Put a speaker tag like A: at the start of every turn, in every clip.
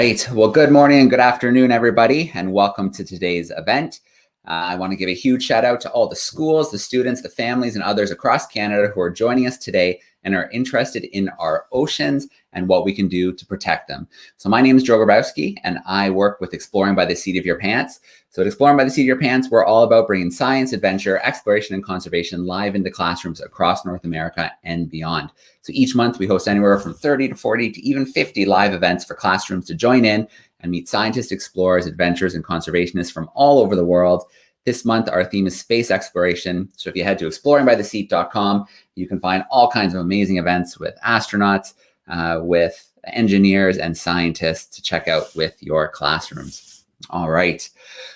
A: right. Well, good morning and good afternoon, everybody, and welcome to today's event. I want to give a huge shout out to all the schools, the students, the families, and others across Canada who are joining us today and are interested in our oceans and what we can do to protect them. So my name is Joe Grabowski, and I work with Exploring by the Seat of Your Pants. So at Exploring by the Seat of Your Pants, we're all about bringing science, adventure, exploration, and conservation live into classrooms across North America and beyond. So each month we host anywhere from 30 to 40 to even 50 live events for classrooms to join in and meet scientists, explorers, adventurers, and conservationists from all over the world. This month, our theme is space exploration. So if you head to exploringbytheseat.com, you can find all kinds of amazing events with astronauts, with engineers and scientists to check out with your classrooms. All right.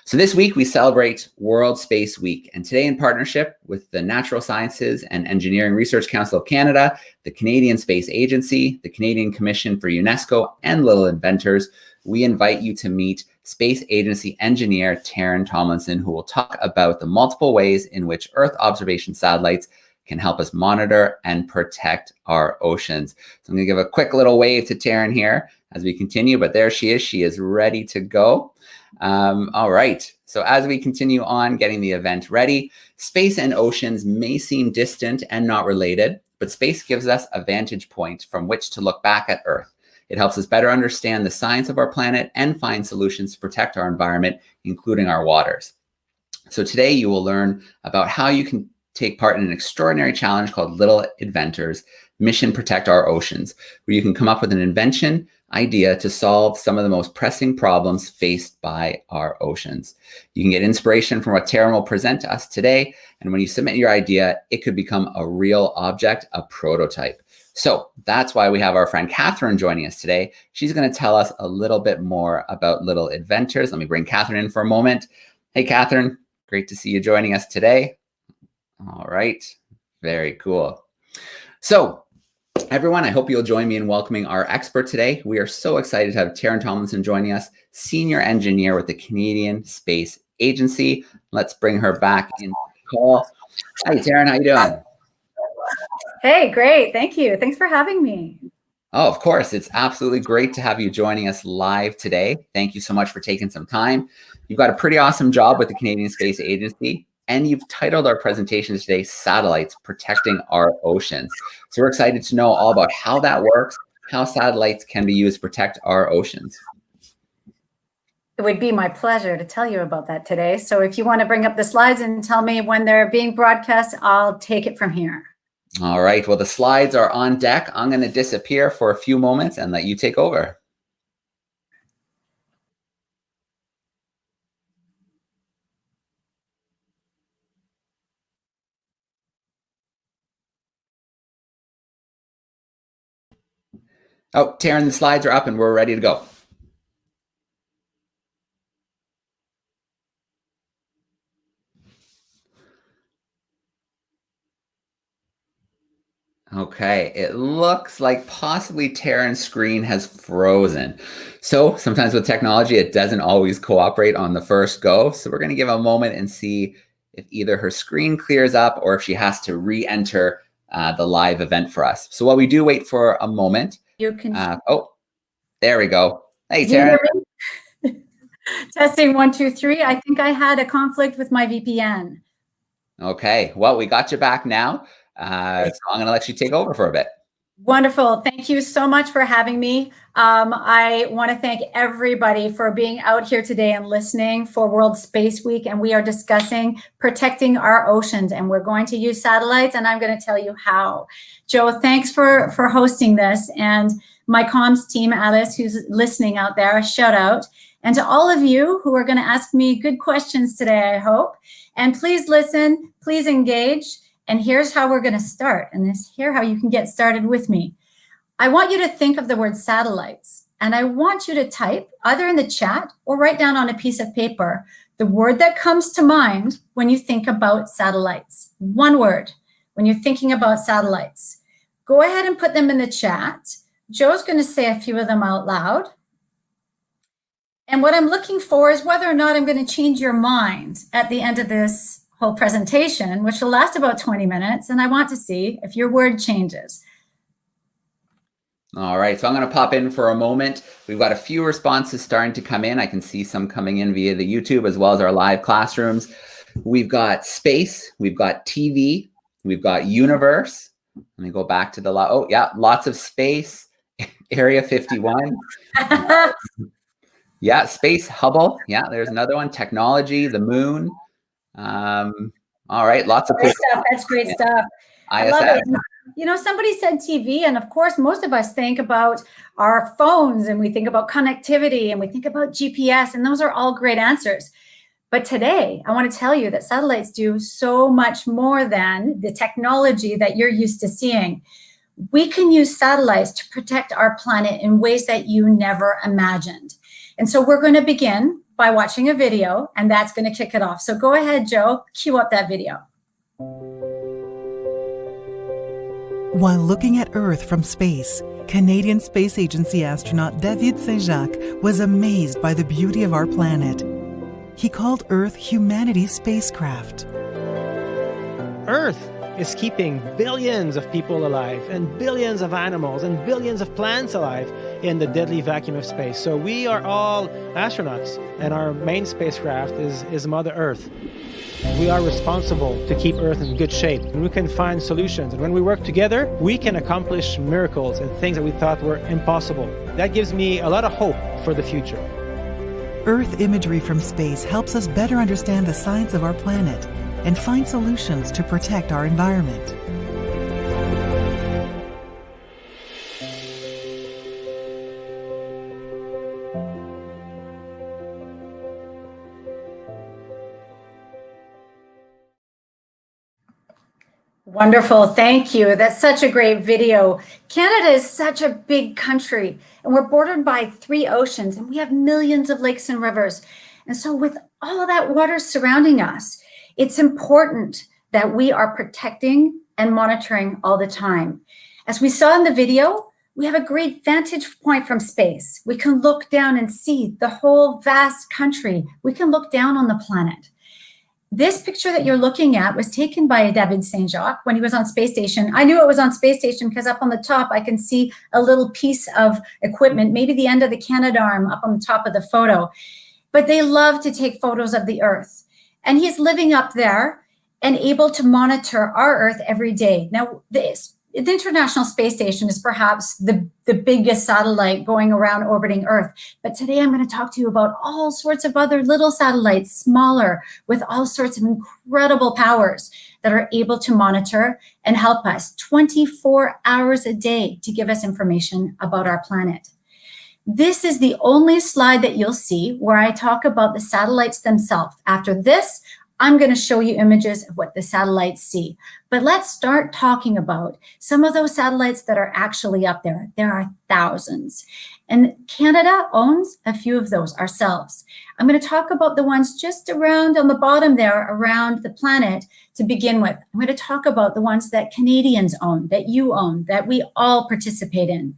A: So this week we celebrate World Space Week, and today in partnership with the Natural Sciences and Engineering Research Council of Canada, the Canadian Space Agency, the Canadian Commission for UNESCO and Little Inventors, we invite you to meet Space Agency engineer Taryn Tomlinson, who will talk about the multiple ways in which Earth observation satellites can help us monitor and protect our oceans. So I'm going to give a quick little wave to Taryn here as we continue, but there she is. She is ready to go. All right. So as we continue on getting the event ready, space and oceans may seem distant and not related, but space gives us a vantage point from which to look back at Earth. It helps us better understand the science of our planet and find solutions to protect our environment, including our waters. So today you will learn about how you can take part in an extraordinary challenge called Little Inventors, Mission Protect Our Oceans, where you can come up with an invention idea to solve some of the most pressing problems faced by our oceans. You can get inspiration from what Taryn will present to us today. And when you submit your idea, it could become a real object, a prototype. So that's why we have our friend Catherine joining us today. She's going to tell us a little bit more about Little Inventors. Let me bring Catherine in for a moment. Hey, Catherine, great to see you joining us today. All right, very cool. So everyone, I hope you'll join me in welcoming our expert today. We are so excited to have Taryn Tomlinson joining us, senior engineer with the Canadian Space Agency. Let's bring her back in the call. Hi, Taryn, how you doing?
B: Hey, great. Thank you. Thanks for having me.
A: Oh, of course. It's absolutely great to have you joining us live today. Thank you so much for taking some time. You've got a pretty awesome job with the Canadian Space Agency, and you've titled our presentation today, Satellites Protecting Our Oceans. So we're excited to know all about how that works, how satellites can be used to protect our oceans.
B: It would be my pleasure to tell you about that today. So if you want to bring up the slides and tell me when they're being broadcast, I'll take it from here.
A: All right. Well, the slides are on deck. I'm going to disappear for a few moments and let you take over. Oh, Taryn, the slides are up and we're ready to go. Okay, it looks like possibly Taryn's screen has frozen. So sometimes with technology, it doesn't always cooperate on the first go. So we're going to give a moment and see if either her screen clears up or if she has to re-enter the live event for us. So while we do wait for a moment.
B: You can.
A: Oh, there we go. Hey, Taryn.
B: Testing 1, 2, 3. I think I had a conflict with my VPN.
A: Okay, well, we got you back now. So I'm going to let you take over for a bit.
B: Wonderful. Thank you so much for having me. I want to thank everybody for being out here today and listening for World Space Week. And we are discussing protecting our oceans. And we're going to use satellites, and I'm going to tell you how. Joe, thanks for hosting this. And my comms team, Alice, who's listening out there, a shout out. And to all of you who are going to ask me good questions today, I hope. And please listen, please engage. And here's how we're going to start. And here's how you can get started with me. I want you to think of the word satellites. And I want you to type either in the chat or write down on a piece of paper the word that comes to mind when you think about satellites. One word when you're thinking about satellites. Go ahead and put them in the chat. Joe's going to say a few of them out loud. And what I'm looking for is whether or not I'm going to change your mind at the end of this whole presentation, which will last about 20 minutes. And I want to see if your word changes.
A: All right, so I'm going to pop in for a moment. We've got a few responses starting to come in. I can see some coming in via the YouTube as well as our live classrooms. We've got space, we've got TV, we've got universe. Let me go back to the, oh yeah, lots of space, Area 51. Yeah, space, Hubble. Yeah, there's another one, technology, the moon. All right, lots of
B: great stuff. That's great stuff. I love it. You know, somebody said TV, and of course, most of us think about our phones, and we think about connectivity, and we think about GPS, and those are all great answers. But today, I want to tell you that satellites do so much more than the technology that you're used to seeing. We can use satellites to protect our planet in ways that you never imagined. And so we're going to begin by watching a video, and that's going to kick it off. So go ahead, Joe, cue up that video.
C: While looking at Earth from space, Canadian Space Agency astronaut David Saint-Jacques was amazed by the beauty of our planet. He called Earth humanity's spacecraft.
D: Earth is keeping billions of people alive and billions of animals and billions of plants alive in the deadly vacuum of space. So we are all astronauts, and our main spacecraft is Mother Earth. We are responsible to keep Earth in good shape, and we can find solutions. And when we work together, we can accomplish miracles and things that we thought were impossible. That gives me a lot of hope for the future.
C: Earth imagery from space helps us better understand the science of our planet and find solutions to protect our environment.
B: Wonderful. Thank you. That's such a great video. Canada is such a big country, and we're bordered by 3 oceans, and we have millions of lakes and rivers. And so with all of that water surrounding us, it's important that we are protecting and monitoring all the time. As we saw in the video, we have a great vantage point from space. We can look down and see the whole vast country. We can look down on the planet. This picture that you're looking at was taken by David Saint-Jacques when he was on space station. I knew it was on space station because up on the top, I can see a little piece of equipment, maybe the end of the Canadarm up on the top of the photo. But they love to take photos of the Earth. And he's living up there and able to monitor our Earth every day. Now, the International Space Station is perhaps the biggest satellite going around orbiting Earth. But today I'm going to talk to you about all sorts of other little satellites, smaller, with all sorts of incredible powers that are able to monitor and help us 24 hours a day to give us information about our planet. This is the only slide that you'll see where I talk about the satellites themselves. After this, I'm going to show you images of what the satellites see. But let's start talking about some of those satellites that are actually up there. There are thousands. And Canada owns a few of those ourselves. I'm going to talk about the ones just around on the bottom there, around the planet to begin with. I'm going to talk about the ones that Canadians own, that you own, that we all participate in.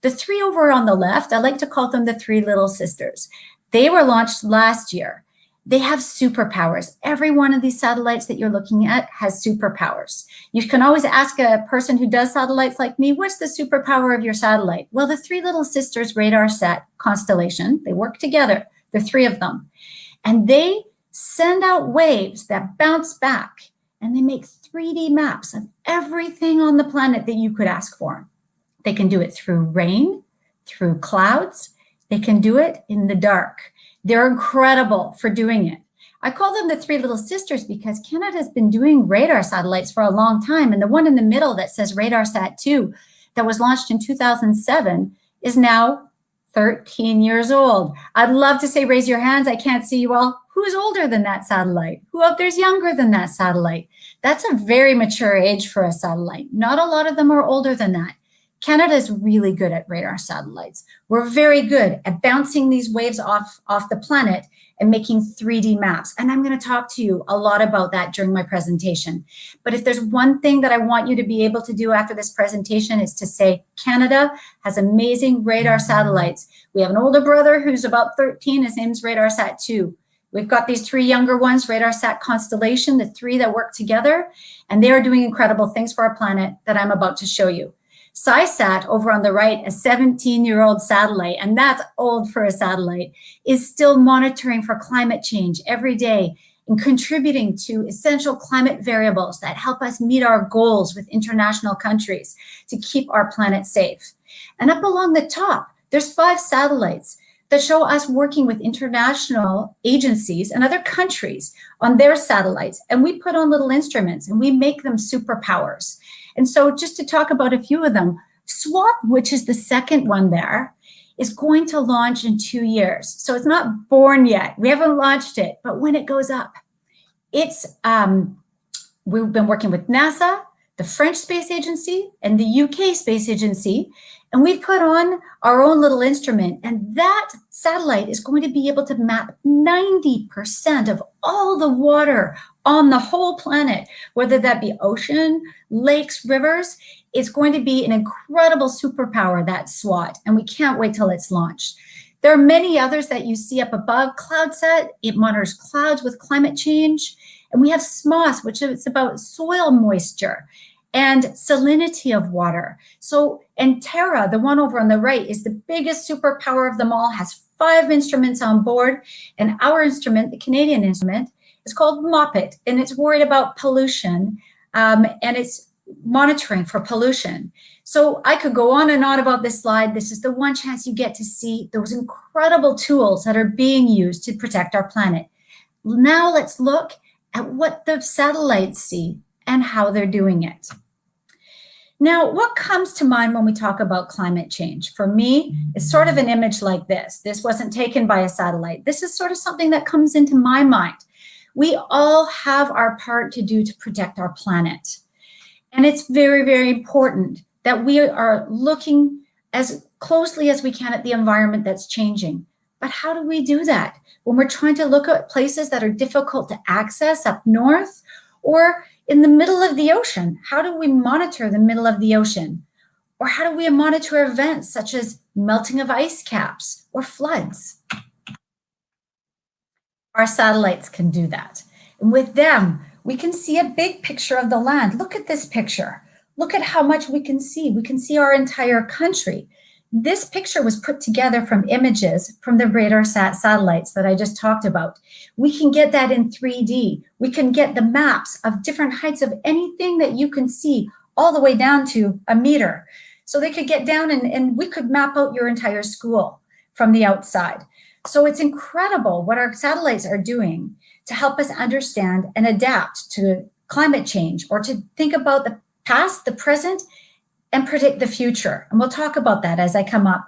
B: The 3 over on the left, I like to call them the 3 little sisters. They were launched last year. They have superpowers. Every one of these satellites that you're looking at has superpowers. You can always ask a person who does satellites like me, what's the superpower of your satellite? Well, the 3 little sisters radar set constellation, they work together, the 3 of them, and they send out waves that bounce back, and they make 3D maps of everything on the planet that you could ask for. They can do it through rain, through clouds. They can do it in the dark. They're incredible for doing it. I call them the 3 little sisters because Canada has been doing radar satellites for a long time. And the one in the middle that says RadarSat 2 that was launched in 2007 is now 13 years old. I'd love to say, raise your hands. I can't see you all. Who's older than that satellite? Who out there's younger than that satellite? That's a very mature age for a satellite. Not a lot of them are older than that. Canada is really good at radar satellites. We're very good at bouncing these waves off the planet and making 3D maps. And I'm going to talk to you a lot about that during my presentation. But if there's one thing that I want you to be able to do after this presentation is to say, Canada has amazing radar satellites. We have an older brother who's about 13. His name's RadarSat 2. We've got these 3 younger ones, RadarSat Constellation, the 3 that work together, and they are doing incredible things for our planet that I'm about to show you. SciSat over on the right, a 17-year-old satellite, and that's old for a satellite, is still monitoring for climate change every day and contributing to essential climate variables that help us meet our goals with international countries to keep our planet safe. And up along the top, there's 5 satellites that show us working with international agencies and other countries on their satellites. And we put on little instruments and we make them superpowers. And so just to talk about a few of them, SWAT, which is the second one there, is going to launch in 2 years. So it's not born yet. We haven't launched it, but when it goes up, it's, we've been working with NASA, the French Space Agency, and the UK Space Agency, and we've put on our own little instrument, and that satellite is going to be able to map 90% of all the water on the whole planet, whether that be ocean, lakes, rivers. It's going to be an incredible superpower, that SWAT, and we can't wait till it's launched. There are many others that you see up above. CloudSat, it monitors clouds with climate change. And we have SMOS, which is about soil moisture and salinity of water. So, and Terra, the one over on the right, is the biggest superpower of them all, has 5 instruments on board. And our instrument, the Canadian instrument, is called MOPIT, and it's worried about pollution, and it's monitoring for pollution. So I could go on and on about this slide. This is the one chance you get to see those incredible tools that are being used to protect our planet. Now let's look at what the satellites see and how they're doing it. Now, what comes to mind when we talk about climate change? For me, it's sort of an image like this. This wasn't taken by a satellite. This is sort of something that comes into my mind. We all have our part to do to protect our planet. And it's very, very important that we are looking as closely as we can at the environment that's changing. But how do we do that? When we're trying to look at places that are difficult to access up north or in the middle of the ocean, how do we monitor the middle of the ocean? Or how do we monitor events such as melting of ice caps or floods? Our satellites can do that. And with them, we can see a big picture of the land. Look at this picture. Look at how much we can see. We can see our entire country. This picture was put together from images from the RadarSat satellites that I just talked about. We can get that in 3D. We can get the maps of different heights of anything that you can see all the way down to a meter. So they could get down and we could map out your entire school from the outside. So it's incredible what our satellites are doing to help us understand and adapt to climate change, or to think about the past, the present, and predict the future. And we'll talk about that as I come up.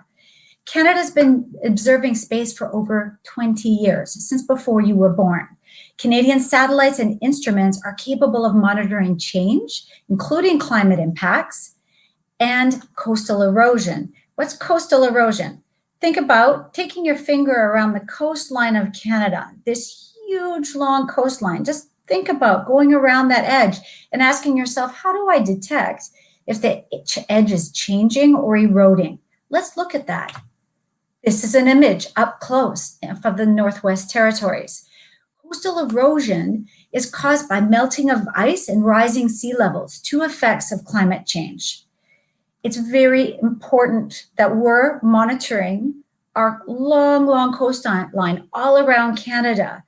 B: Canada's been observing space for over 20 years, since before you were born. Canadian satellites and instruments are capable of monitoring change, including climate impacts and coastal erosion. What's coastal erosion? Think about taking your finger around the coastline of Canada, this huge long coastline. Just think about going around that edge and asking yourself, how do I detect if the edge is changing or eroding? Let's look at that. This is an image up close of the Northwest Territories. Coastal erosion is caused by melting of ice and rising sea levels, 2 effects of climate change. It's very important that we're monitoring our long, long coastline all around Canada,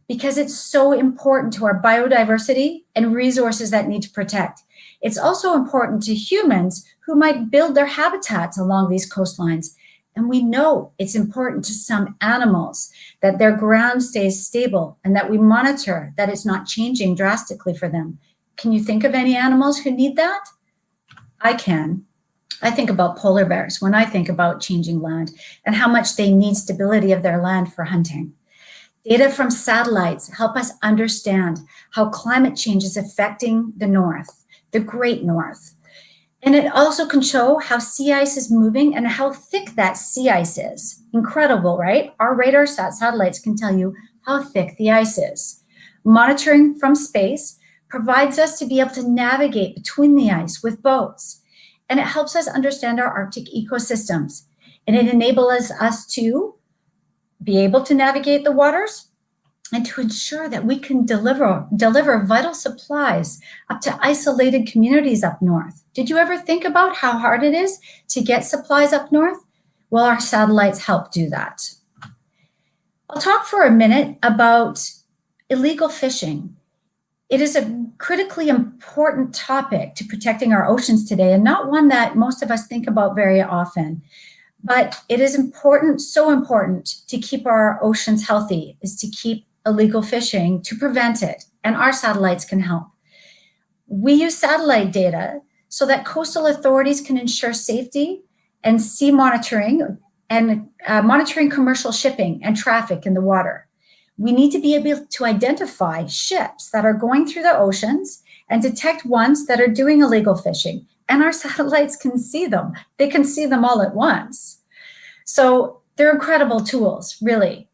B: because it's so important to our biodiversity and resources that need to protect. It's also important to humans who might build their habitats along these coastlines. And we know it's important to some animals that their ground stays stable and that we monitor that it's not changing drastically for them. Can you think of any animals who need that? I can. I think about polar bears when I think about changing land and how much they need stability of their land for hunting. Data from satellites help us understand how climate change is affecting the North, the Great North. And it also can show how sea ice is moving and how thick that sea ice is. Incredible, right? Our RadarSat satellites can tell you how thick the ice is. Monitoring from space provides us to be able to navigate between the ice with boats. And it helps us understand our Arctic ecosystems. And it enables us to be able to navigate the waters, and to ensure that we can deliver vital supplies up to isolated communities up north. Did you ever think about how hard it is to get supplies up north? Well, our satellites help do that. I'll talk for a minute about illegal fishing. It is a critically important topic to protecting our oceans today, and not one that most of us think about very often. But it is important, so important, to keep our oceans healthy, is to keep illegal fishing, to prevent it, and our satellites can help. We use satellite data so that coastal authorities can ensure safety and sea monitoring and monitoring commercial shipping and traffic in the water. We need to be able to identify ships that are going through the oceans and detect ones that are doing illegal fishing. And our satellites can see them. They can see them all at once. So they're incredible tools, really.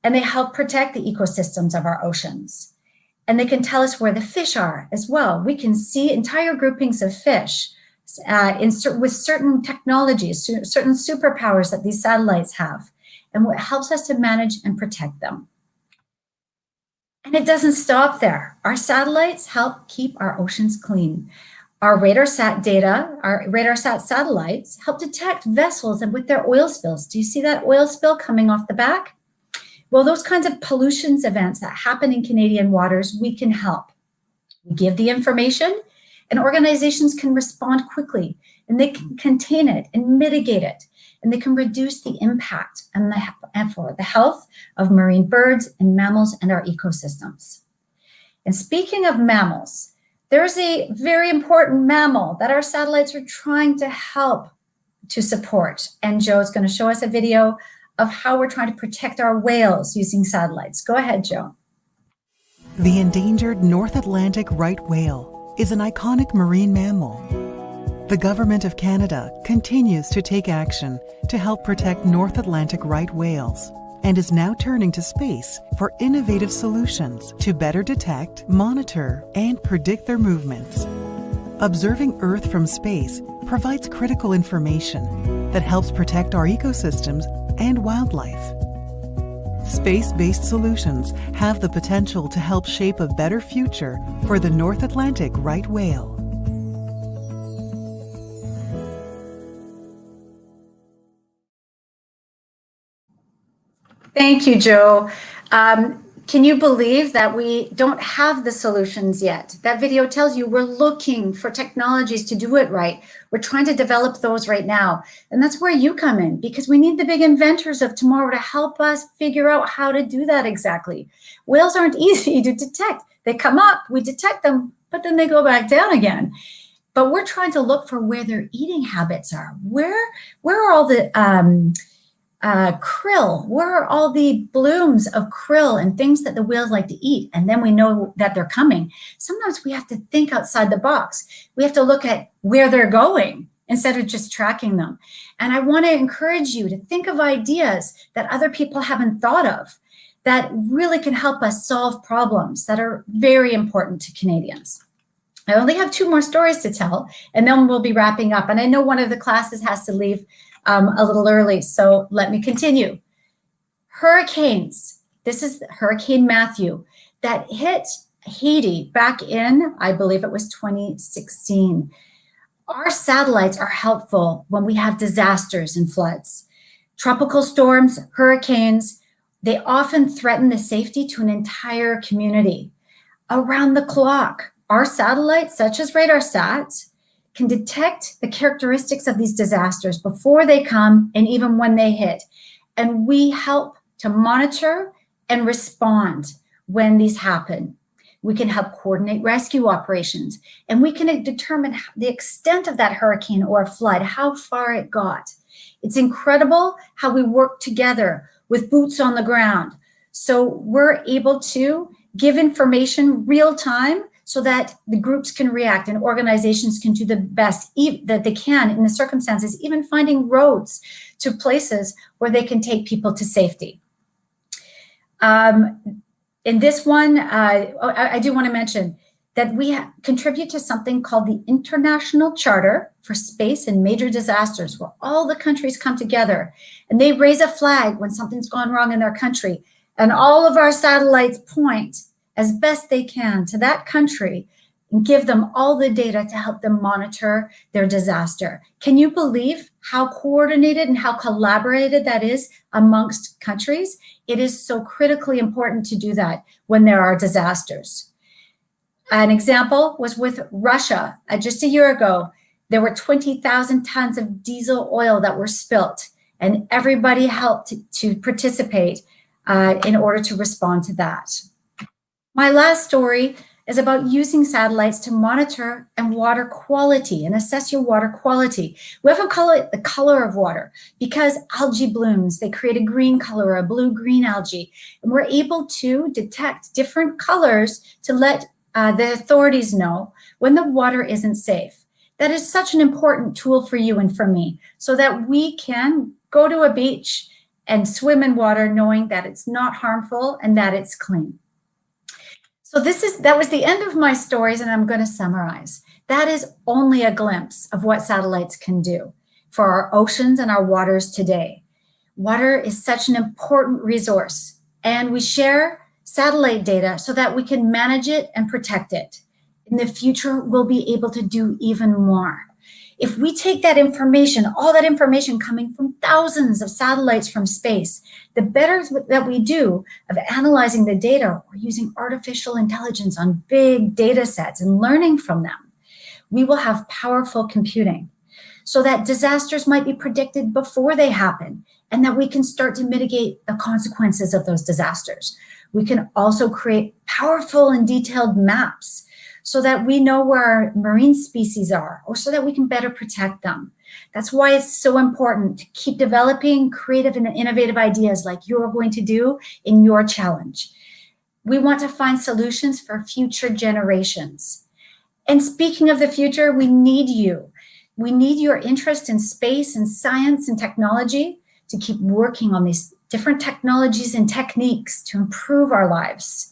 B: And they help protect the ecosystems of our oceans. And they can tell us where the fish are as well. We can see entire groupings of fish with certain technologies, certain superpowers that these satellites have. And what helps us to manage and protect them. And it doesn't stop there. Our satellites help keep our oceans clean. Our RadarSat data, our RadarSat satellites help detect vessels and with their oil spills. Do you see that oil spill coming off the back? Well, those kinds of pollution events that happen in Canadian waters, we can help. We give the information and organizations can respond quickly and they can contain it and mitigate it. And they can reduce the impact and for the health of marine birds and mammals and our ecosystems. And speaking of mammals, there's a very important mammal that our satellites are trying to help to support. And Joe's going to show us a video of how we're trying to protect our whales using satellites. Go ahead, Joe.
C: The endangered North Atlantic right whale is an iconic marine mammal. The Government of Canada continues to take action to help protect North Atlantic right whales and is now turning to space for innovative solutions to better detect, monitor, and predict their movements. Observing Earth from space provides critical information that helps protect our ecosystems and wildlife. Space-based solutions have the potential to help shape a better future for the North Atlantic right whale.
B: Thank you, Joe. Can you believe that we don't have the solutions yet? That video tells you we're looking for technologies to do it right. We're trying to develop those right now. And that's where you come in, because we need the big inventors of tomorrow to help us figure out how to do that exactly. Whales aren't easy to detect. They come up, we detect them, but then they go back down again. But we're trying to look for where their eating habits are. Where are all the krill? Where are all the blooms of krill and things that the whales like to eat? And then we know that they're coming. Sometimes we have to think outside the box. We have to look at where they're going instead of just tracking them. And I want to encourage you to think of ideas that other people haven't thought of that really can help us solve problems that are very important to Canadians. I only have 2 more stories to tell, and then we'll be wrapping up. And I know one of the classes has to leave a little early, so let me continue. Hurricanes. This is Hurricane Matthew that hit Haiti back in, I believe it was 2016. Our satellites are helpful when we have disasters and floods. Tropical storms, hurricanes, they often threaten the safety to an entire community. Around the clock, our satellites, such as RadarSat, can detect the characteristics of these disasters before they come and even when they hit. And we help to monitor and respond when these happen. We can help coordinate rescue operations, and we can determine the extent of that hurricane or flood, how far it got. It's incredible how we work together with boots on the ground. So we're able to give information real time so that the groups can react and organizations can do the best that they can in the circumstances, even finding roads to places where they can take people to safety. In this one, I do want to mention that we contribute to something called the International Charter for Space and Major Disasters, where all the countries come together and they raise a flag when something's gone wrong in their country. And all of our satellites point as best they can to that country and give them all the data to help them monitor their disaster. Can you believe how coordinated and how collaborated that is amongst countries? It is so critically important to do that when there are disasters. An example was with Russia. Just a year ago, there were 20,000 tons of diesel oil that were spilt, and everybody helped to participate in order to respond to that. My last story is about using satellites to monitor and water quality and assess your water quality. We often call it the color of water because algae blooms. They create a green color or a blue-green algae. And we're able to detect different colors to let the authorities know when the water isn't safe. That is such an important tool for you and for me so that we can go to a beach and swim in water knowing that it's not harmful and that it's clean. So that was the end of my stories, and I'm going to summarize. That is only a glimpse of what satellites can do for our oceans and our waters today. Water is such an important resource, and we share satellite data so that we can manage it and protect it. In the future, we'll be able to do even more. If we take that information, all that information coming from thousands of satellites from space, the better that we do of analyzing the data or using artificial intelligence on big data sets and learning from them, we will have powerful computing so that disasters might be predicted before they happen and that we can start to mitigate the consequences of those disasters. We can also create powerful and detailed maps so that we know where our marine species are, or so that we can better protect them. That's why it's so important to keep developing creative and innovative ideas like you're going to do in your challenge. We want to find solutions for future generations. And speaking of the future, we need you. We need your interest in space and science and technology to keep working on these different technologies and techniques to improve our lives.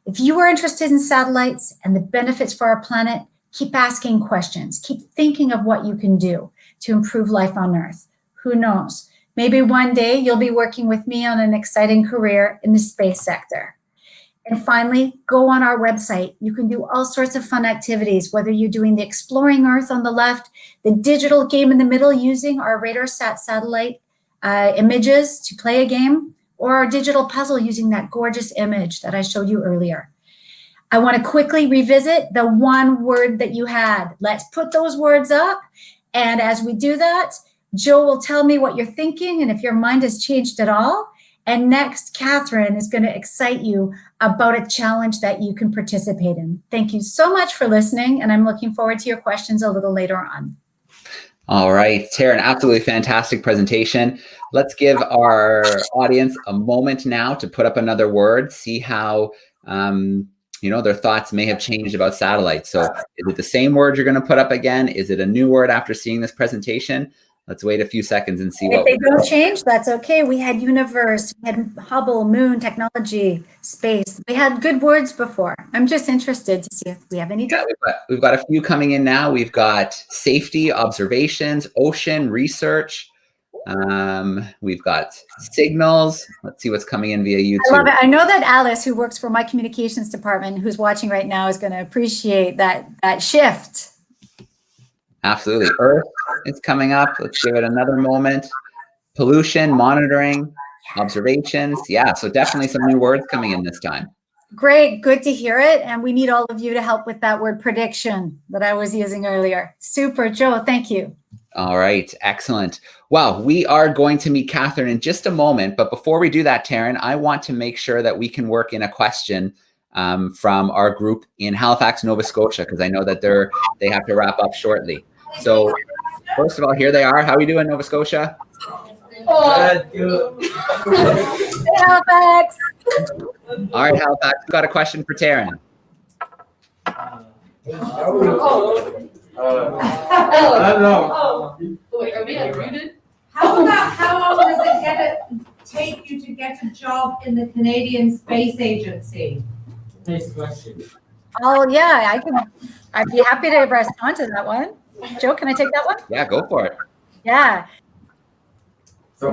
B: If you are interested in satellites and the benefits for our planet, keep asking questions. Keep thinking of what you can do to improve life on Earth. Who knows? Maybe one day you'll be working with me on an exciting career in the space sector. And finally, go on our website. You can do all sorts of fun activities, whether you're doing the Exploring Earth on the left, the digital game in the middle using our RadarSat satellite images to play a game, or our digital puzzle using that gorgeous image that I showed you earlier. I want to quickly revisit the one word that you had. Let's put those words up. And as we do that, Joe will tell me what you're thinking and if your mind has changed at all. And next, Catherine is going to excite you about a challenge that you can participate in. Thank you so much for listening, and I'm looking forward to your questions a little later on.
A: All right, Taryn, absolutely fantastic presentation. Let's give our audience a moment now to put up another word, see how their thoughts may have changed about satellites. So is it the same word you're going to put up again? Is it a new word after seeing this presentation? Let's wait a few seconds and see
B: if they don't change, that's okay. We had universe, we had Hubble, moon, technology, space. We had good words before. I'm just interested to see if we have any.
A: Yeah, we've got a few coming in now. We've got safety, observations, ocean, research. We've got signals. Let's see what's coming in via YouTube.
B: I love it. I know that Alice, who works for my communications department, who's watching right now, is going to appreciate that shift.
A: Absolutely. Earth is coming up. Let's give it another moment. Pollution, monitoring, observations. Yeah, so definitely some new words coming in this time.
B: Great. Good to hear it. And we need all of you to help with that word prediction that I was using earlier. Super. Joe, thank you.
A: All right. Excellent. Well, we are going to meet Catherine in just a moment. But before we do that, Taryn, I want to make sure that we can work in a question from our group in Halifax, Nova Scotia, because I know that they have to wrap up shortly. So first of all, here they are. How are we doing, Nova Scotia?
B: Hey, Halifax.
A: All right, Halifax, we've got a question for Taryn.
E: I don't know.
F: Wait, are we unmuted?
G: How long does it take you to get a job in the Canadian Space Agency?
E: Nice question.
B: Oh, yeah, I'd be happy to respond to that one. Joe, can I take that one?
A: Yeah, go for it.
B: Yeah.
E: So,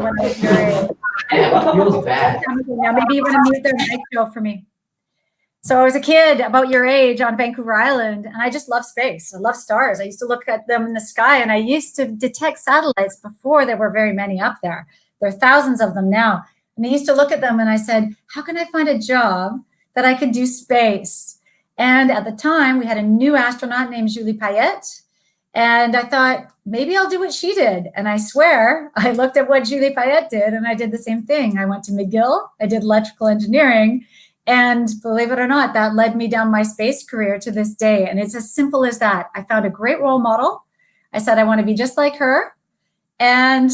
E: Yeah, it feels bad.
B: Now maybe you want to mute their mic show for me. So I was a kid about your age on Vancouver Island, and I just love space. I love stars. I used to look at them in the sky, and I used to detect satellites before there were very many up there. There are thousands of them now. And I used to look at them, and I said, how can I find a job that I could do space? And at the time, we had a new astronaut named Julie Payette. And I thought, maybe I'll do what she did. And I swear, I looked at what Julie Payette did, and I did the same thing. I went to McGill. I did electrical engineering. And believe it or not, that led me down my space career to this day. And it's as simple as that. I found a great role model. I said, I want to be just like her. And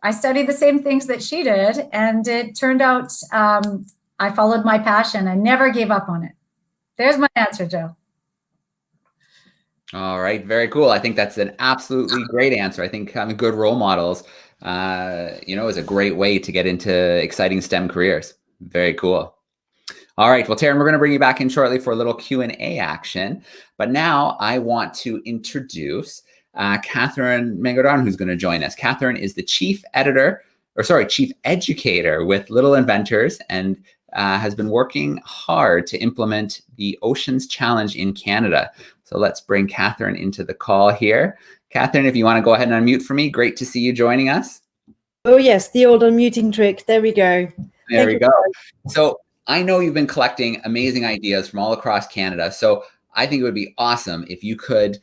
B: I studied the same things that she did. And it turned out I followed my passion. I never gave up on it. There's my answer, Joe.
A: All right. Very cool. I think that's an absolutely great answer. I think having good role models, is a great way to get into exciting STEM careers. Very cool. All right. Well, Taryn, we're going to bring you back in shortly for a little Q&A action. But now I want to introduce Catherine Mangaran, who's going to join us. Catherine is the chief educator with Little Inventors and has been working hard to implement the Oceans Challenge in Canada. So let's bring Catherine into the call here. Catherine, if you want to go ahead and unmute for me, great to see you joining us.
F: Oh, yes, the old unmuting trick. There we go.
A: There we go. So I know you've been collecting amazing ideas from all across Canada. So I think it would be awesome if you could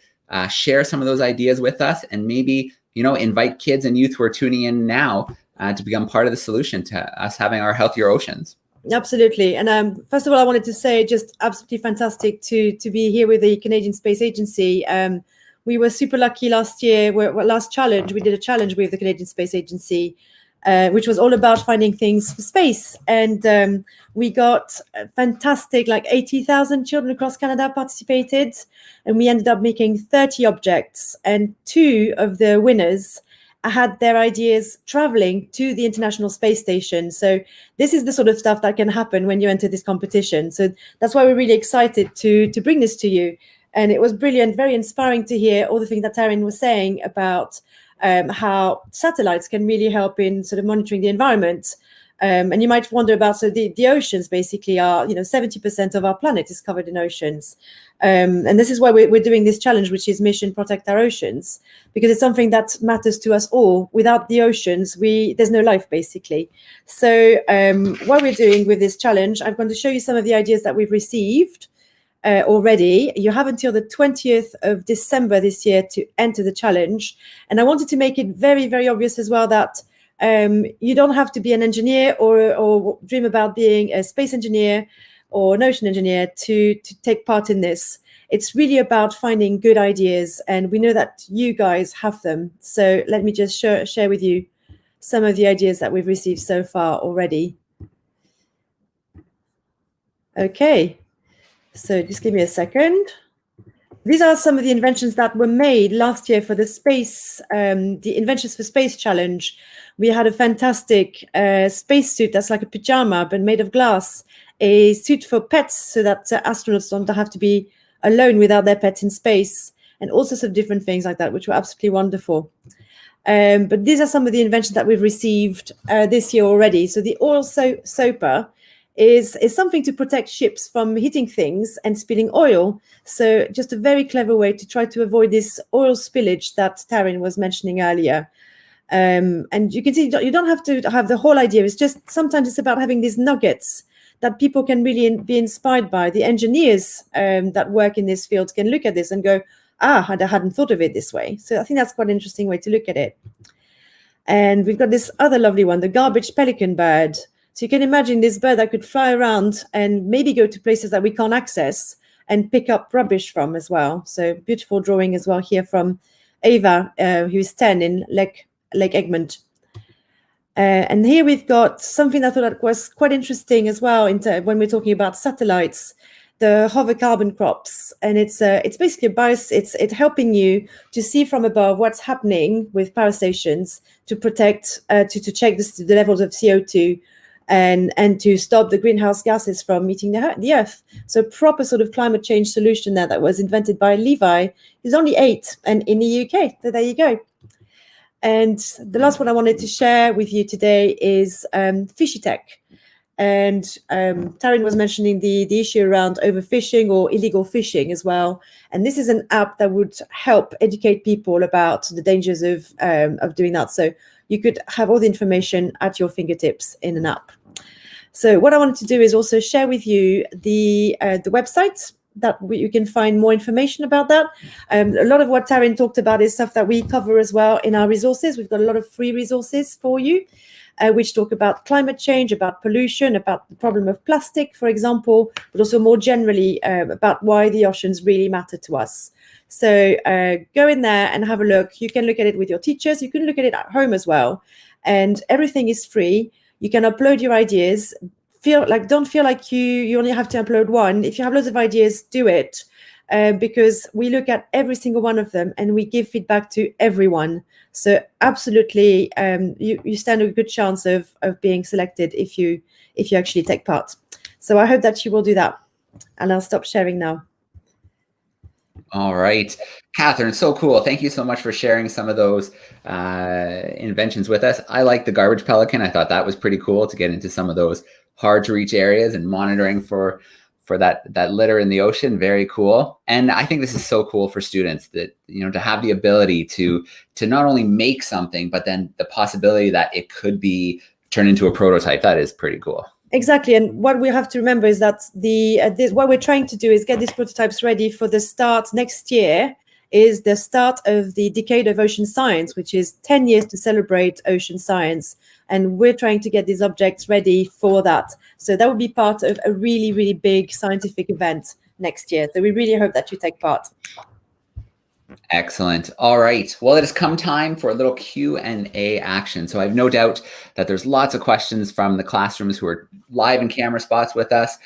A: share some of those ideas with us and maybe, invite kids and youth who are tuning in now to become part of the solution to us having our healthier oceans.
F: Absolutely. And first of all, I wanted to say just absolutely fantastic to be here with the Canadian Space Agency. We were super lucky last year. Last challenge, we did a challenge with the Canadian Space Agency, which was all about finding things for space. And we got fantastic, 80,000 children across Canada participated. And we ended up making 30 objects. And 2 of the winners had their ideas traveling to the International Space Station. So this is the sort of stuff that can happen when you enter this competition. So that's why we're really excited to bring this to you. And it was brilliant, very inspiring to hear all the things that Taryn was saying about how satellites can really help in sort of monitoring the environment. And you might wonder about, so the oceans basically are, 70% of our planet is covered in oceans. And this is why we're doing this challenge, which is Mission Protect Our Oceans, because it's something that matters to us all. Without the oceans, there's no life, basically. So what we're doing with this challenge, I'm going to show you some of the ideas that we've received already. You have until the 20th of December this year to enter the challenge. And I wanted to make it very, very obvious as well that you don't have to be an engineer or dream about being a space engineer or an ocean engineer to take part in this. It's really about finding good ideas, and we know that you guys have them. So let me just share with you some of the ideas that we've received so far already. Okay, so just give me a second. These are some of the inventions that were made last year for the space, the Inventions for Space Challenge. We had a fantastic spacesuit that's like a pajama, but made of glass, a suit for pets so that astronauts don't have to be alone without their pets in space, and all sorts of different things like that, which were absolutely wonderful. But these are some of the inventions that we've received this year already. So the oil soaper is something to protect ships from hitting things and spilling oil. So just a very clever way to try to avoid this oil spillage that Taryn was mentioning earlier. And you can see you don't have to have the whole idea. It's just sometimes it's about having these nuggets that people can really be inspired by. The engineers that work in this field can look at this and go, I hadn't thought of it this way. So I think that's quite an interesting way to look at it. And we've got this other lovely one, the garbage pelican bird. So you can imagine this bird that could fly around and maybe go to places that we can't access and pick up rubbish from as well. So beautiful drawing as well here from Ava, who is 10 in Lake Egmont. And here we've got something I thought was quite interesting as well when we're talking about satellites, the hover carbon crops. And it's basically it's helping you to see from above what's happening with power stations to protect, to check the levels of CO2 and to stop the greenhouse gases from eating the earth. So proper sort of climate change solution that was invented by Levi. He's only 8 and in the UK. So there you go. And the last one I wanted to share with you today is Fishy Tech. And Taryn was mentioning the issue around overfishing or illegal fishing as well. And this is an app that would help educate people about the dangers of doing that. So you could have all the information at your fingertips in an app. So what I wanted to do is also share with you the website that you can find more information about that. A lot of what Taryn talked about is stuff that we cover as well in our resources. We've got a lot of free resources for you, which talk about climate change, about pollution, about the problem of plastic, for example, but also more generally about why the oceans really matter to us. So go in there and have a look. You can look at it with your teachers. You can look at it at home as well. And everything is free. You can upload your ideas. Don't feel like you only have to upload one. If you have loads of ideas, do it. Because we look at every single one of them and we give feedback to everyone. So absolutely, you stand a good chance of being selected if you actually take part. So I hope that you will do that. And I'll stop sharing now.
A: All right, Catherine, so cool. Thank you so much for sharing some of those inventions with us. I like the garbage pelican. I thought that was pretty cool to get into some of those hard to reach areas and monitoring for that litter in the ocean. Very cool. And I think this is so cool for students that, to have the ability to not only make something, but then the possibility that it could be turned into a prototype. That is pretty cool.
F: Exactly. And what we have to remember is that what we're trying to do is get these prototypes ready for the start next year, is the start of the Decade of Ocean Science, which is 10 years to celebrate ocean science. And we're trying to get these objects ready for that. So that will be part of a really, really big scientific event next year. So we really hope that you take part.
A: Excellent. All right. Well, it has come time for a little Q&A action. So I have no doubt that there's lots of questions from the classrooms who are live in camera spots with us,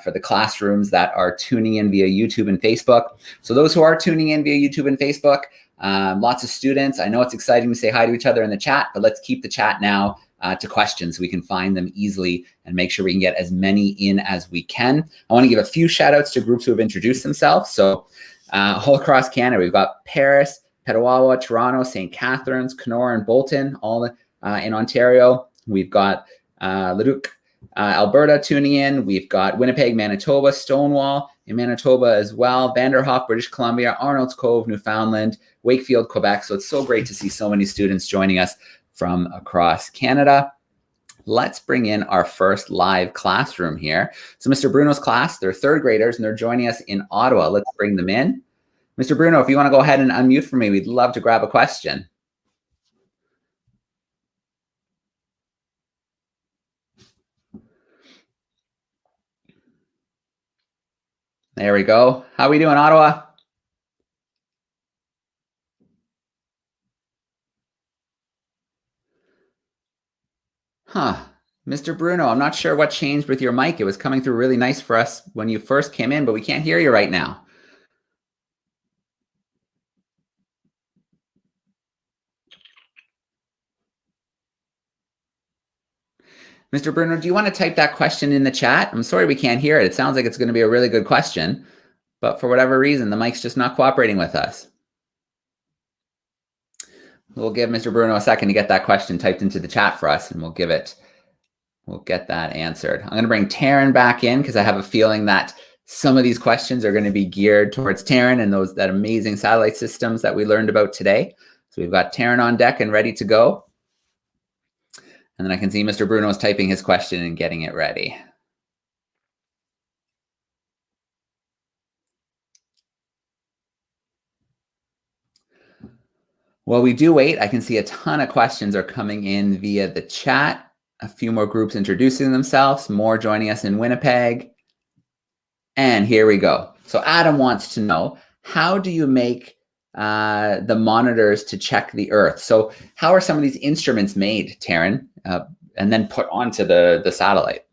A: for the classrooms that are tuning in via YouTube and Facebook. So those who are tuning in via YouTube and Facebook, lots of students. I know it's exciting to say hi to each other in the chat, but let's keep the chat now to questions so we can find them easily and make sure we can get as many in as we can. I want to give a few shout outs to groups who have introduced themselves. So all across Canada, we've got Paris, Petawawa, Toronto, St. Catharines, Kenora, and Bolton, all in Ontario. We've got Leduc, Alberta tuning in. We've got Winnipeg, Manitoba, Stonewall in Manitoba as well, Vanderhoff, British Columbia, Arnold's Cove, Newfoundland, Wakefield, Quebec. So it's so great to see so many students joining us from across Canada. Let's bring in our first live classroom here. So Mr. Bruno's class, they're third graders and they're joining us in Ottawa. Let's bring them in. Mr. Bruno, if you want to go ahead and unmute for me, we'd love to grab a question. There we go. How are we doing, Ottawa? Huh. Mr. Bruno, I'm not sure what changed with your mic. It was coming through really nice for us when you first came in, but we can't hear you right now. Mr. Bruno, do you want to type that question in the chat? I'm sorry we can't hear it. It sounds like it's going to be a really good question, but for whatever reason, the mic's just not cooperating with us. We'll give Mr. Bruno a second to get that question typed into the chat for us, and we'll get that answered. I'm going to bring Taryn back in because I have a feeling that some of these questions are going to be geared towards Taryn and that amazing satellite systems that we learned about today. So we've got Taryn on deck and ready to go. And then I can see Mr. Bruno is typing his question and getting it ready. While we do wait, I can see a ton of questions are coming in via the chat. A few more groups introducing themselves, more joining us in Winnipeg. And here we go. So Adam wants to know, how do you make the monitors to check the Earth? So how are some of these instruments made, Taryn, and then put onto the satellite?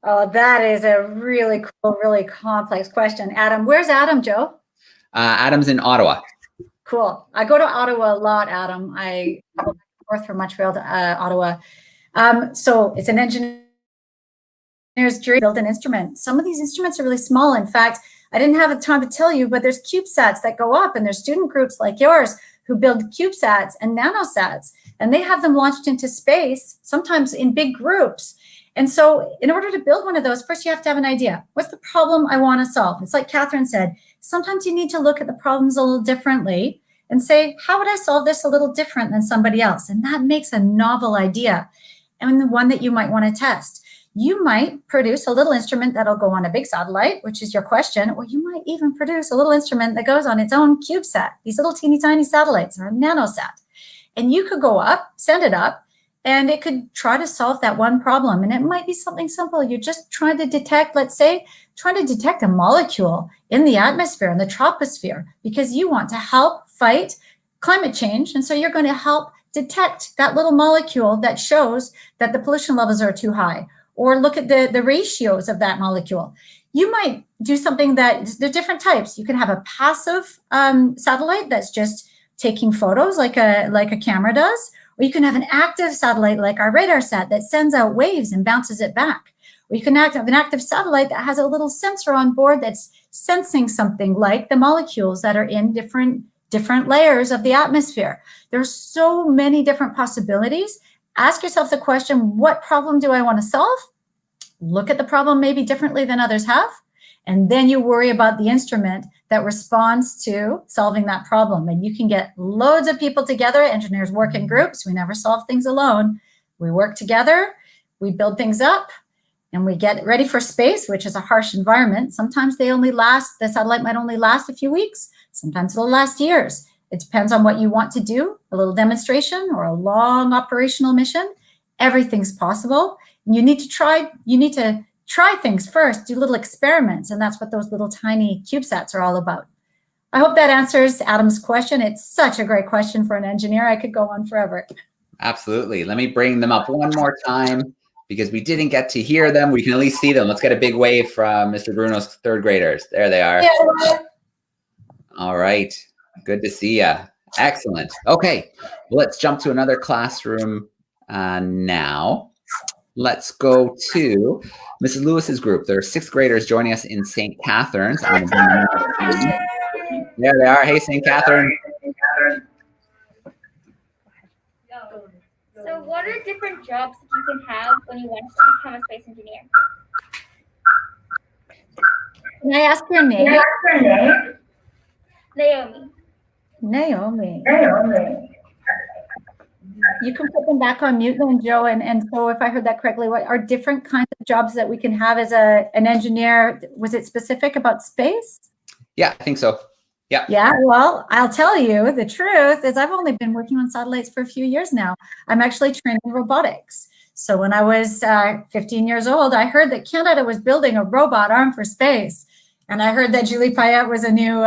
B: Oh, that is a really cool, really complex question. Adam, where's Adam, Joe?
A: Adam's in Ottawa.
B: Cool. I go to Ottawa a lot, Adam. I travel back and forth from Montreal to Ottawa. So it's an engineer's dream to build an instrument. Some of these instruments are really small. In fact, I didn't have the time to tell you, but there's CubeSats that go up, and there's student groups like yours who build CubeSats and nanosats, and they have them launched into space, sometimes in big groups. And so in order to build one of those, first you have to have an idea. What's the problem I want to solve? It's like Catherine said, sometimes you need to look at the problems a little differently and say, how would I solve this a little different than somebody else? And that makes a novel idea, and the one that you might want to test. You might produce a little instrument that'll go on a big satellite, which is your question, or you might even produce a little instrument that goes on its own CubeSat, these little teeny tiny satellites, or a nanosat. And you could go up, send it up, and it could try to solve that one problem. And it might be something simple. You're just trying to detect, let's say, trying to detect a molecule in the atmosphere, in the troposphere, because you want to help fight climate change. And so you're going to help detect that little molecule that shows that the pollution levels are too high, or look at the ratios of that molecule. You might do something that, there's different types. You can have a passive satellite that's just taking photos like a camera does, or you can have an active satellite like our radar sat that sends out waves and bounces it back. Or you can have an active satellite that has a little sensor on board that's sensing something like the molecules that are in different layers of the atmosphere. There's so many different possibilities. Ask yourself the question, what problem do I want to solve? Look at the problem maybe differently than others have. And then you worry about the instrument that responds to solving that problem. And you can get loads of people together. Engineers work in groups. We never solve things alone. We work together, we build things up, and we get ready for space, which is a harsh environment. Sometimes the satellite might only last a few weeks. Sometimes it'll last years. It depends on what you want to do, a little demonstration or a long operational mission. Everything's possible. And you need to try things first, do little experiments, and that's what those little tiny CubeSats are all about. I hope that answers Adam's question. It's such a great question for an engineer. I could go on forever.
A: Absolutely. Let me bring them up one more time because we didn't get to hear them. We can at least see them. Let's get a big wave from Mr. Bruno's third graders. There they are.
B: Yeah.
A: All right. Good to see you. Excellent. Okay. Let's jump to another classroom now. Let's go to Mrs. Lewis's group. There are sixth graders joining us in St. Catharines. There they are. Hey, St. Catherine.
H: So what are different jobs that you can have when you want to become a space engineer?
B: Can I ask your name?
H: Naomi.
B: You can put them back on mute then, Joe. And so if I heard that correctly, what are different kinds of jobs that we can have as an engineer? Was it specific about space?
A: Yeah, I think so. Yeah.
B: Yeah, well, I'll tell you, the truth is I've only been working on satellites for a few years now. I'm actually trained in robotics. So when I was 15 years old, I heard that Canada was building a robot arm for space. And I heard that Julie Payette was a new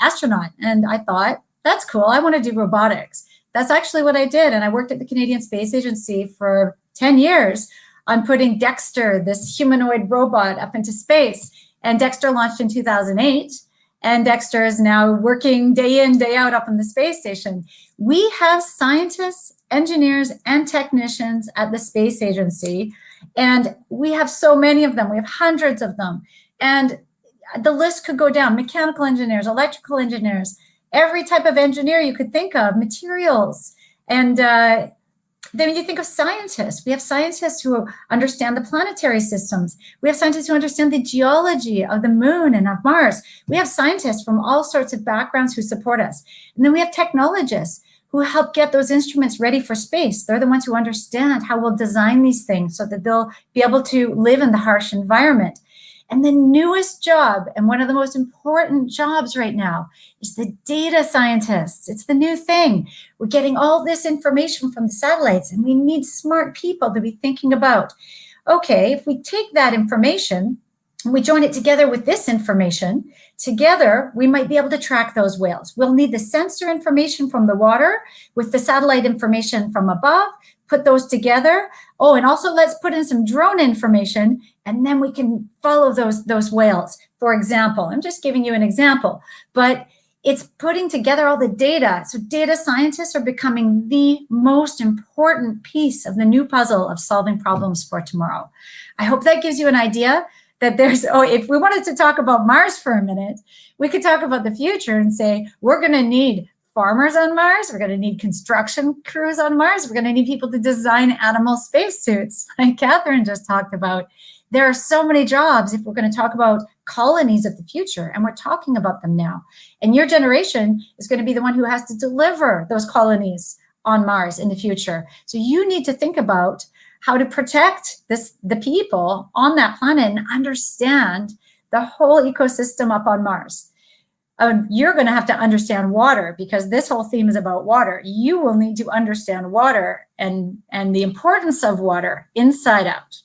B: astronaut. And I thought, that's cool. I want to do robotics. That's actually what I did. And I worked at the Canadian Space Agency for 10 years on putting Dexter, this humanoid robot, up into space. And Dexter launched in 2008. And Dexter is now working day in, day out up on the space station. We have scientists, engineers, and technicians at the space agency. And we have so many of them. We have hundreds of them. And the list could go down. Mechanical engineers, electrical engineers, every type of engineer you could think of, materials. And then you think of scientists. We have scientists who understand the planetary systems. We have scientists who understand the geology of the moon and of Mars. We have scientists from all sorts of backgrounds who support us. And then we have technologists who help get those instruments ready for space. They're the ones who understand how we'll design these things so that they'll be able to live in the harsh environment. And the newest job, and one of the most important jobs right now, is the data scientists. It's the new thing. We're getting all this information from the satellites, and we need smart people to be thinking about, okay, if we take that information and we join it together with this information, together we might be able to track those whales. We'll need the sensor information from the water with the satellite information from above, put those together. Oh, and also let's put in some drone information, and then we can follow those whales. For example, I'm just giving you an example, but it's putting together all the data. So data scientists are becoming the most important piece of the new puzzle of solving problems for tomorrow. I hope that gives you an idea that if we wanted to talk about Mars for a minute, we could talk about the future and say, we're going to need farmers on Mars. We're going to need construction crews on Mars. We're going to need people to design animal spacesuits, like Catherine just talked about. There are so many jobs if we're going to talk about colonies of the future, and we're talking about them now. And your generation is going to be the one who has to deliver those colonies on Mars in the future. So you need to think about how to protect the people on that planet and understand the whole ecosystem up on Mars. You're going to have to understand water, because this whole theme is about water. You will need to understand water and the importance of water inside out.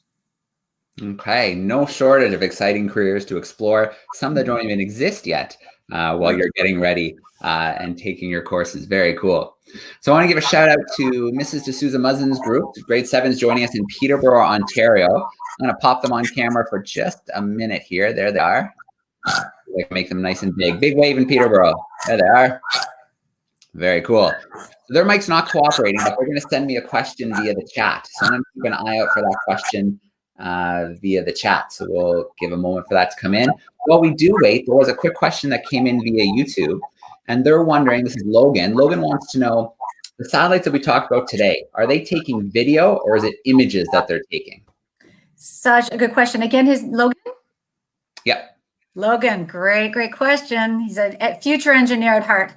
A: Okay, no shortage of exciting careers to explore, some that don't even exist yet while you're getting ready and taking your courses. Very cool. So I want to give a shout out to Mrs. D'Souza Muzzin's group, grade 7s joining us in Peterborough, Ontario. I'm going to pop them on camera for just a minute here. There they are. Make them nice and big. Big wave in Peterborough. There they are. Very cool. So their mic's not cooperating, but they're going to send me a question via the chat. So I'm going to keep an eye out for that question via the chat. So we'll give a moment for that to come in. While we do wait, there was a quick question that came in via YouTube, and they're wondering, this is Logan. Logan wants to know, the satellites that we talked about today, are they taking video or is it images that they're taking?
B: Such a good question. Again, Logan?
A: Yep.
B: Logan, great question. He's a future engineer at heart.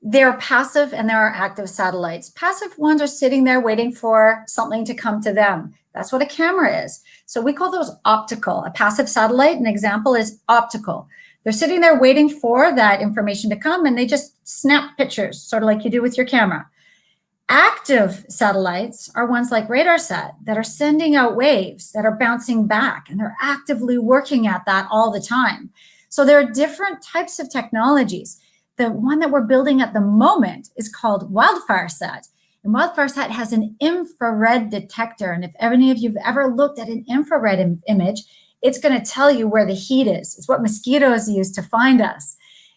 B: There are passive and there are active satellites. Passive ones are sitting there waiting for something to come to them. That's what a camera is. So we call those optical. A passive satellite, an example, is optical. They're sitting there waiting for that information to come, and they just snap pictures, sort of like you do with your camera. Active satellites are ones like RadarSat that are sending out waves that are bouncing back, and they're actively working at that all the time. So there are different types of technologies. The one that we're building at the moment is called WildfireSat. And WildfireSat has an infrared detector. And if any of you have ever looked at an infrared image, it's going to tell you where the heat is. It's what mosquitoes use to find us.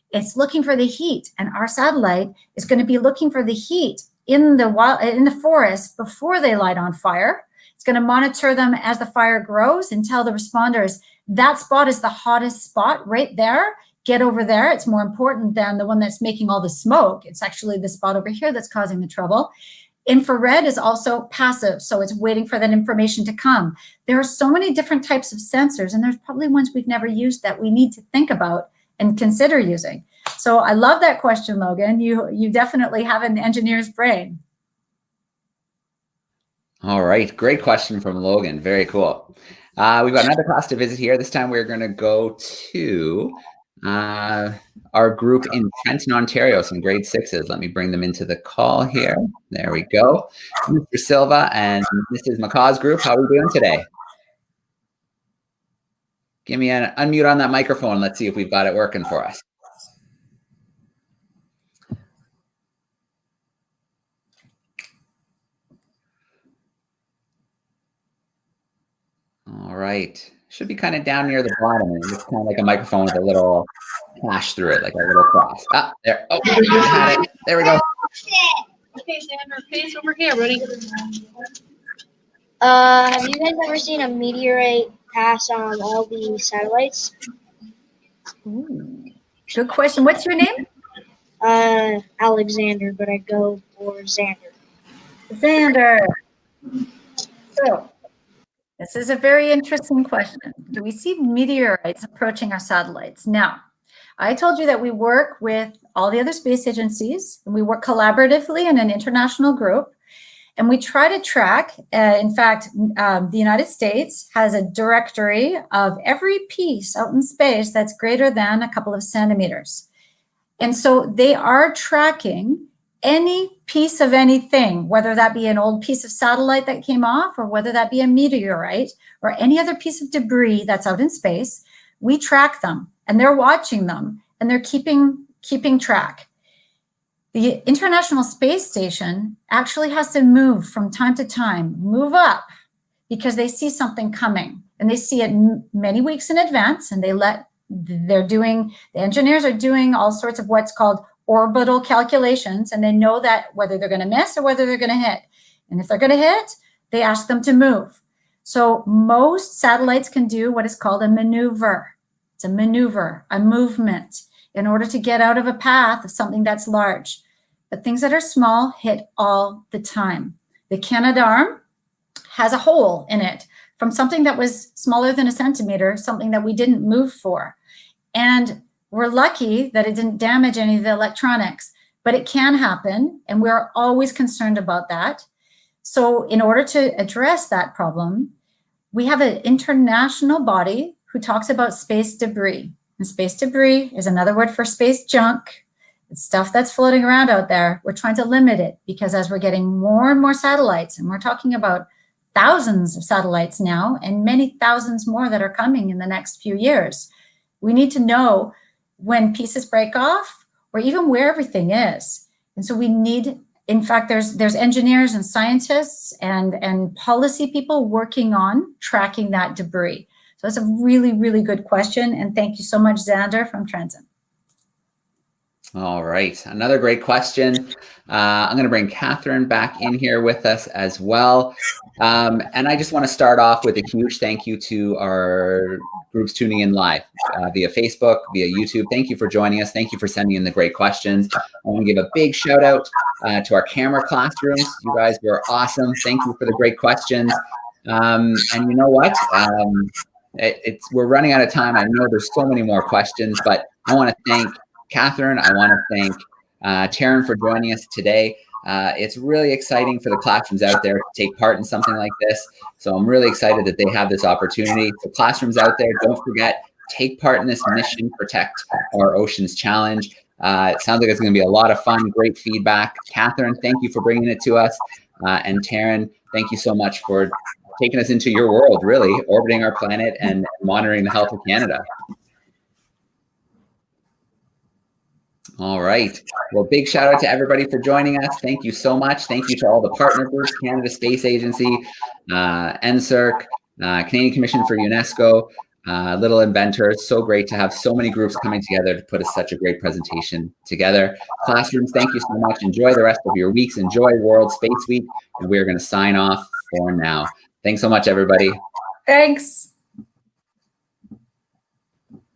B: It's looking for the heat. And our satellite is going to be looking for the heat in the forest before they light on fire. It's going to monitor them as the fire grows and tell the responders, that spot is the hottest spot right there. Get over there. It's more important than the one that's making all the smoke. It's actually the spot over here that's causing the trouble. Infrared is also passive, so it's waiting for that information to come. There are so many different types of sensors, and there's probably ones we've never used that we need to think about and consider using. So I love that question, Logan. You definitely have an engineer's brain.
A: All right, great question from Logan. Very cool. We've got another class to visit here. This time we're going to go to our group in Trenton, Ontario, some grade 6s. Let me bring them into the call here. There we go. Mr. Silva and Mrs. McCaw's group, how are we doing today? Give me an unmute on that microphone. Let's see if we've got it working for us. All right. Should be kind of down near the bottom. And it's kind of like a microphone with a little flash through it, like a little cross. Ah, there. Oh, we had it. There we go.
H: Okay, Xander, face over here, buddy. Have you guys ever seen a meteorite pass on all the satellites?
B: Ooh, good question. What's your name?
H: Alexander, but I go for Xander.
B: Xander. So, this is a very interesting question. Do we see meteorites approaching our satellites? Now, I told you that we work with all the other space agencies, and we work collaboratively in an international group, and we try to track, in fact, the United States has a directory of every piece out in space that's greater than a couple of centimeters. And so they are tracking any piece of anything, whether that be an old piece of satellite that came off, or whether that be a meteorite, or any other piece of debris that's out in space. We track them, and they're watching them, and they're keeping track. The International Space Station actually has to move from time to time, move up, because they see something coming, and they see it many weeks in advance, and the engineers are doing all sorts of what's called orbital calculations, and they know that whether they're going to miss or whether they're going to hit. And if they're going to hit, they ask them to move. So most satellites can do what is called a maneuver. It's a maneuver, a movement, in order to get out of a path of something that's large. but things that are small hit all the time. The Canadarm has a hole in it from something that was smaller than a centimeter, something that we didn't move for. And we're lucky that it didn't damage any of the electronics, but it can happen, and we're always concerned about that. So in order to address that problem, we have an international body who talks about space debris. And space debris is another word for space junk. It's stuff that's floating around out there. We're trying to limit it because as we're getting more and more satellites, and we're talking about thousands of satellites now and many thousands more that are coming in the next few years, we need to know when pieces break off or even where everything is. And so we need, in fact, there's engineers and scientists and policy people working on tracking that debris. So it's a really, really good question. And thank you so much, Xander from Trenton.
A: All right, another great question. I'm going to bring Catherine back in here with us as well. And I just want to start off with a huge thank you to our groups tuning in live via Facebook, via YouTube. Thank you for joining us. Thank you for sending in the great questions. I want to give a big shout out to our camera classrooms. You guys were awesome. Thank you for the great questions. And you know what? We're running out of time. I know there's so many more questions, but I want to thank Catherine. I want to thank Taryn for joining us today. It's really exciting for the classrooms out there to take part in something like this. So I'm really excited that they have this opportunity. So classrooms out there, don't forget, take part in this Mission Protect Our Oceans Challenge. It sounds like it's going to be a lot of fun, great feedback. Catherine, thank you for bringing it to us. And Taryn, thank you so much for taking us into your world, really, orbiting our planet and monitoring the health of Canada. All right. Well, big shout out to everybody for joining us. Thank you so much. Thank you to all the partner groups, Canada Space Agency, NSERC, Canadian Commission for UNESCO, Little Inventors. So great to have so many groups coming together to put such a great presentation together. Classrooms, thank you so much. Enjoy the rest of your weeks. Enjoy World Space Week. And we're going to sign off for now. Thanks so much, everybody.
B: Thanks.